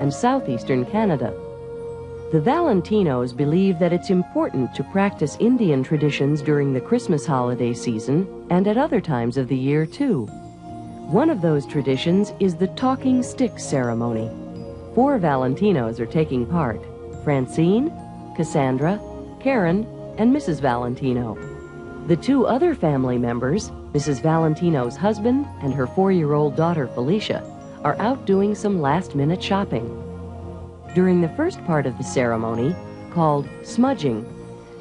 and southeastern Canada. The Valentinos believe that it's important to practice Indian traditions during the Christmas holiday season and at other times of the year, too. One of those traditions is the talking stick ceremony. 4 Valentinos are taking part: Francine, Cassandra, Karen, and Mrs. Valentino. The 2 other family members, Mrs. Valentino's husband and her 4-year-old daughter Felicia, are out doing some last-minute shopping. During the first part of the ceremony, called smudging,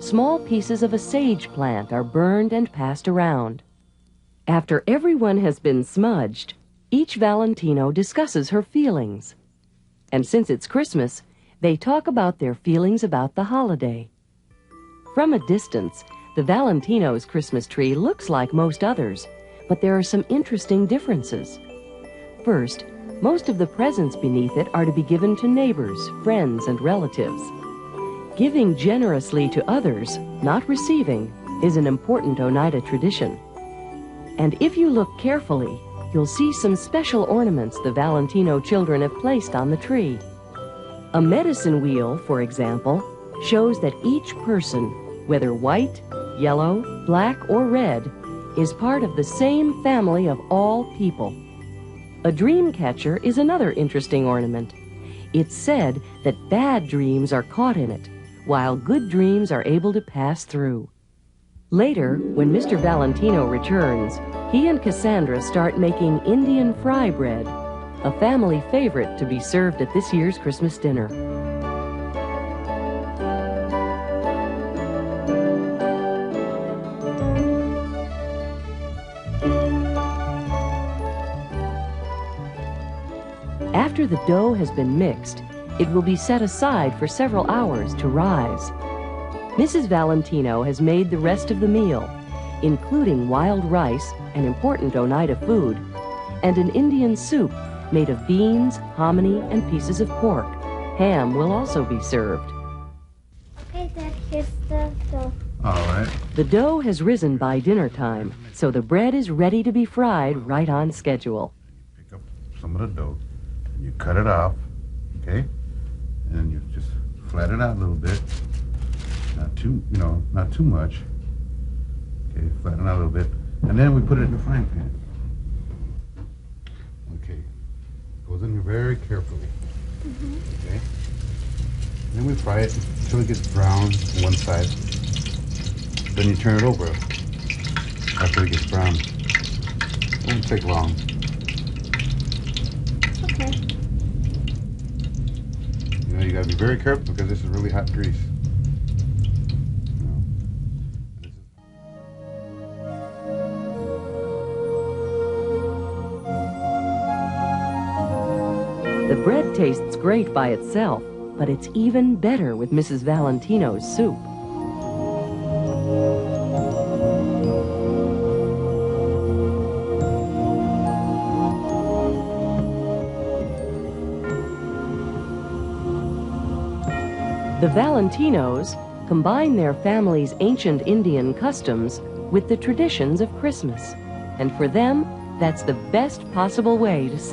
small pieces of a sage plant are burned and passed around. After everyone has been smudged, each Valentino discusses her feelings. And since it's Christmas, they talk about their feelings about the holiday. From a distance, the Valentino's Christmas tree looks like most others, but there are some interesting differences. First, most of the presents beneath it are to be given to neighbors, friends, and relatives. Giving generously to others, not receiving, is an important Oneida tradition. And if you look carefully, you'll see some special ornaments the Valentino children have placed on the tree. A medicine wheel, for example, shows that each person, whether white, yellow, black, or red, is part of the same family of all people. A dream catcher is another interesting ornament. It's said that bad dreams are caught in it, while good dreams are able to pass through. Later, when Mr. Valentino returns, he and Cassandra start making Indian fry bread, a family favorite to be served at this year's Christmas dinner. After the dough has been mixed, it will be set aside for several hours to rise. Mrs. Valentino has made the rest of the meal, including wild rice, an important Oneida food, and an Indian soup made of beans, hominy, and pieces of pork. Ham will also be served. Okay, Dad, here's the dough. All right. The dough has risen by dinner time, so the bread is ready to be fried right on schedule. Pick up some of the dough, and you cut it off, okay? And you just flatten it out a little bit. Not too much. Okay, flatten out a little bit. And then we put it in the frying pan. Okay. Goes in here very carefully. Okay? And then we fry it until it gets brown on one side. Then you turn it over after it gets brown. It won't take long. Okay. You gotta be very careful because this is really hot grease. The bread tastes great by itself, but it's even better with Mrs. Valentino's soup. The Valentinos combine their family's ancient Indian customs with the traditions of Christmas, and for them, that's the best possible way to celebrate